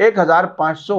1,500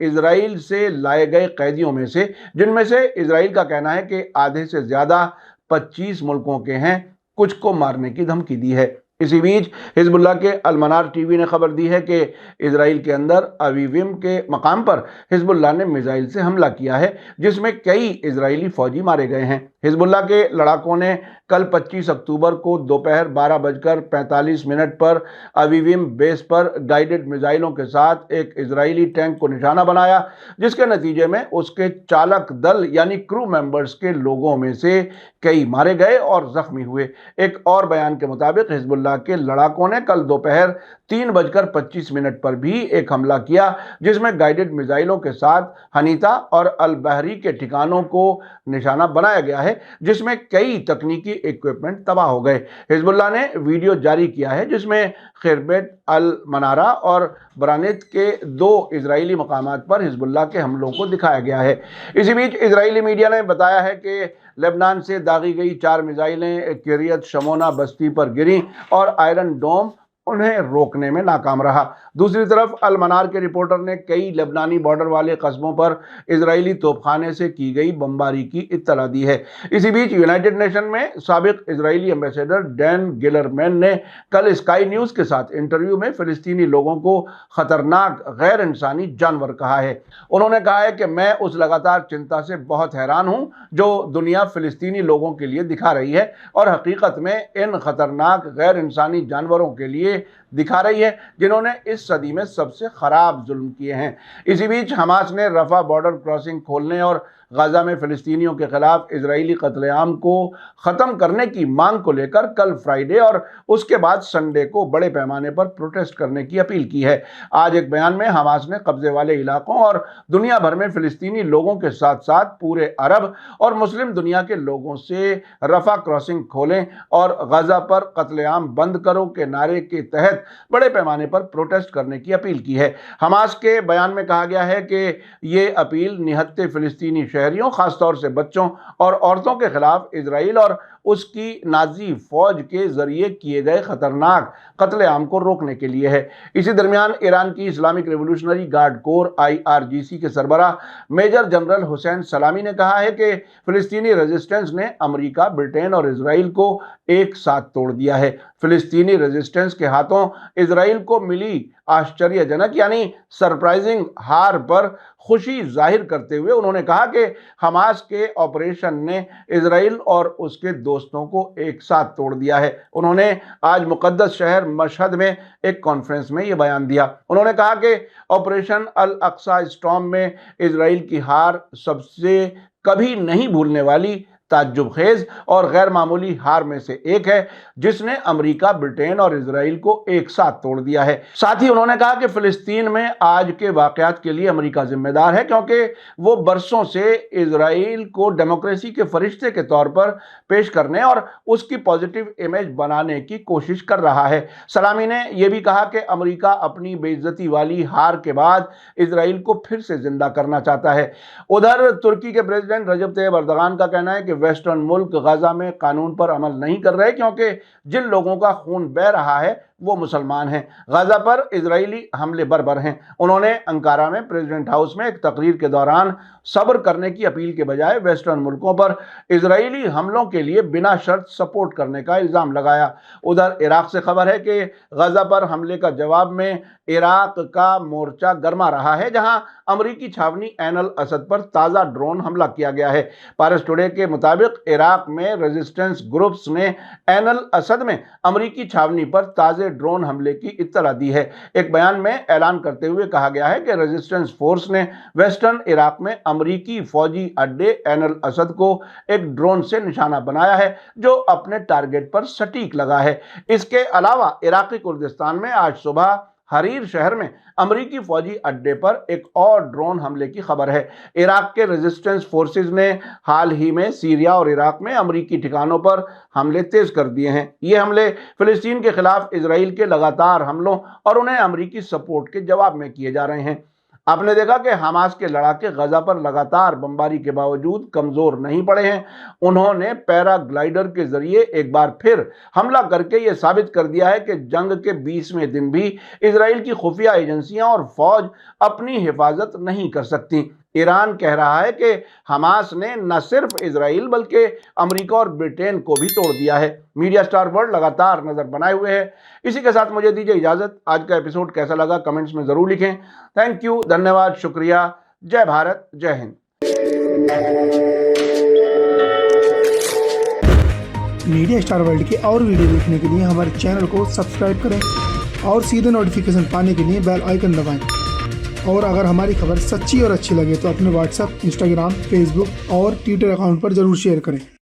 اسرائیل سے لائے گئے قیدیوں میں سے، جن میں سے اسرائیل کا کہنا ہے کہ آدھے سے زیادہ 25 ملکوں کے ہیں، کچھ کو مارنے کی دھمکی دی ہے۔ اسی بیچ حزب اللہ کے المنار ٹی وی نے خبر دی ہے کہ اسرائیل کے اندر اویویم کے مقام پر حزب اللہ نے میزائل سے حملہ کیا ہے، جس میں کئی اسرائیلی فوجی مارے گئے ہیں۔ حزب اللہ کے لڑاکوں نے کل 25 اکتوبر کو دوپہر 12:45 پر اویویم بیس پر گائیڈڈ میزائلوں کے ساتھ ایک اسرائیلی ٹینک کو نشانہ بنایا، جس کے نتیجے میں اس کے چالک دل یعنی کرو ممبرز کے لوگوں میں سے کئی مارے گئے اور زخمی ہوئے۔ ایک اور بیان کے مطابق حزب اللہ کے لڑاکوں نے کل دوپہر 3:25 پر بھی ایک حملہ کیا، جس میں گائیڈڈ میزائلوں کے ساتھ حنیطہ اور البحری کے ٹھکانوں کو نشانہ بنایا گیا ہے، جس میں کئی تکنیکی ایکوپمنٹ تباہ ہو گئے۔ حزب اللہ نے ویڈیو جاری کیا ہے جس میں خربیت المنارہ اور برانت کے 2 اسرائیلی مقامات پر حزب اللہ کے حملوں کو دکھایا گیا ہے۔ اسی بیچ اسرائیلی میڈیا نے بتایا ہے کہ لبنان سے داغی گئی 4 میزائلیں کریت شمونہ بستی پر گریں اور آئرن ڈوم انہیں روکنے میں ناکام رہا۔ دوسری طرف المنار کے رپورٹر نے کئی لبنانی بارڈر والے قصبوں پر اسرائیلی توپ خانے سے کی گئی بمباری کی اطلاع دی ہے۔ اسی بیچ یونائٹڈ نیشن میں سابق اسرائیلی ایمبیسیڈر ڈین گلرمین نے کل اسکائی نیوز کے ساتھ انٹرویو میں فلسطینی لوگوں کو خطرناک غیر انسانی جانور کہا ہے۔ انہوں نے کہا ہے کہ میں اس لگاتار چنتا سے بہت حیران ہوں جو دنیا فلسطینی لوگوں کے لیے دکھا رہی ہے اور حقیقت میں ان خطرناک غیر انسانی جانوروں کے لیے دکھا رہی ہے جنہوں نے اس صدی میں سب سے خراب ظلم کیے ہیں۔ اسی بیچ حماس نے رفح بارڈر کراسنگ کھولنے اور غزہ میں فلسطینیوں کے خلاف اسرائیلی قتل عام کو ختم کرنے کی مانگ کو لے کر کل فرائیڈے اور اس کے بعد سنڈے کو بڑے پیمانے پر پروٹیسٹ کرنے کی اپیل کی ہے۔ آج ایک بیان میں حماس نے قبضے والے علاقوں اور دنیا بھر میں فلسطینی لوگوں کے ساتھ ساتھ پورے عرب اور مسلم دنیا کے لوگوں سے رفح کراسنگ کھولیں اور غزہ پر قتل عام بند کرو کے نعرے کے تحت بڑے پیمانے پر پروٹیسٹ کرنے کی اپیل کی ہے۔ حماس کے بیان میں کہا گیا ہے کہ یہ اپیل نہتے فلسطینی شہریوں، خاص طور سے بچوں اور عورتوں کے خلاف اسرائیل اور اس کی نازی فوج کے ذریعے کیے گئے خطرناک قتل عام کو روکنے کے لیے ہے۔ اسی درمیان ایران کی اسلامک ریولوشنری گارڈ کور IRGC کے سربراہ میجر جنرل حسین سلامی نے کہا ہے کہ فلسطینی ریزسٹنس نے امریکہ، برطانیہ اور اسرائیل کو ایک ساتھ توڑ دیا ہے۔ فلسطینی ریزسٹنس کے ہاتھوں اسرائیل کو ملی آشچریہ جنک یعنی سرپرائزنگ ہار پر خوشی ظاہر کرتے ہوئے انہوں نے کہا کہ حماس کے آپریشن نے اسرائیل اور اس کے دوستوں کو ایک ساتھ توڑ دیا ہے۔ انہوں نے آج مقدس شہر مشہد میں ایک کانفرنس میں یہ بیان دیا۔ انہوں نے کہا کہ آپریشن الاقصی اسٹارم میں اسرائیل کی ہار سب سے کبھی نہیں بھولنے والی، تعجب خیز اور غیر معمولی ہار میں سے ایک ہے جس نے امریکہ، برطانیہ اور اسرائیل کو ایک ساتھ توڑ دیا ہے۔ ساتھ ہی انہوں نے کہا کہ فلسطین میں آج کے واقعات کے لیے امریکہ ذمہ دار ہے کیونکہ وہ برسوں سے اسرائیل کو ڈیموکریسی کے فرشتے کے طور پر پیش کرنے اور اس کی پازیٹیو امیج بنانے کی کوشش کر رہا ہے۔ سلامی نے یہ بھی کہا کہ امریکہ اپنی بے عزتی والی ہار کے بعد اسرائیل کو پھر سے زندہ کرنا چاہتا ہے۔ ادھر ترکی کے پریزیڈنٹ رجب طیب اردوغان کا کہنا ہے کہ ویسٹرن ملک غزہ میں قانون پر عمل نہیں کر رہے کیونکہ جن لوگوں کا خون بہہ رہا ہے وہ مسلمان ہیں۔ غزہ پر اسرائیلی حملے بربر ہیں۔ انہوں نے انکارا میں پریزیڈنٹ ہاؤس میں ایک تقریر کے دوران صبر کرنے کی اپیل کے بجائے ویسٹرن ملکوں پر اسرائیلی حملوں کے لیے بنا شرط سپورٹ کرنے کا الزام لگایا۔ ادھر عراق سے خبر ہے کہ غزہ پر حملے کا جواب میں عراق کا مورچہ گرما رہا ہے، جہاں امریکی چھاونی عین الاسد پر تازہ ڈرون حملہ کیا گیا ہے۔ پارس ٹوڈے کے مطابق عراق میں ریزسٹنس گروپس نے عین الاسد میں امریکی چھاونی پر تازہ ڈرون حملے کی اطلاع دی ہے۔ ایک بیان میں اعلان کرتے ہوئے کہا گیا ہے کہ ریزسٹنس فورس نے ویسٹرن عراق میں امریکی فوجی اڈے عین الاسد کو ایک ڈرون سے نشانہ بنایا ہے جو اپنے ٹارگٹ پر سٹیک لگا ہے۔ اس کے علاوہ عراقی کردستان میں آج صبح حریر شہر میں امریکی فوجی اڈے پر ایک اور ڈرون حملے کی خبر ہے۔ عراق کے ریزسٹنس فورسز نے حال ہی میں سیریا اور عراق میں امریکی ٹھکانوں پر حملے تیز کر دیے ہیں۔ یہ حملے فلسطین کے خلاف اسرائیل کے لگاتار حملوں اور انہیں امریکی سپورٹ کے جواب میں کیے جا رہے ہیں۔ آپ نے دیکھا کہ حماس کے لڑاکے غزہ پر لگاتار بمباری کے باوجود کمزور نہیں پڑے ہیں۔ انہوں نے پیرا گلائیڈر کے ذریعے ایک بار پھر حملہ کر کے یہ ثابت کر دیا ہے کہ جنگ کے 20ویں دن بھی اسرائیل کی خفیہ ایجنسیاں اور فوج اپنی حفاظت نہیں کر سکتی۔ ایران کہہ رہا ہے کہ حماس نے نہ صرف اسرائیل بلکہ امریکہ اور برٹین کو بھی توڑ دیا ہے۔ میڈیا سٹار ورلڈ لگاتار نظر بنائے ہوئے ہے۔ اسی کے ساتھ مجھے دیجیے اجازت۔ آج کا ایپیسوڈ کیسا لگا کمنٹس میں ضرور لکھیں۔ تھینک یو، دھنیہ واد، شکریہ۔ جے بھارت، جے ہند۔ میڈیا سٹار ورلڈ کے اور ویڈیو دیکھنے کے لیے ہمارے چینل کو سبسکرائب کریں اور سیدھے نوٹیفیکیشن پانے کے لیے بیل آئیکن دبائیں۔ اور اگر ہماری خبر سچی اور اچھی لگے تو اپنے واٹس ایپ، انسٹاگرام، فیس بک اور ٹویٹر اکاؤنٹ پر ضرور شیئر کریں۔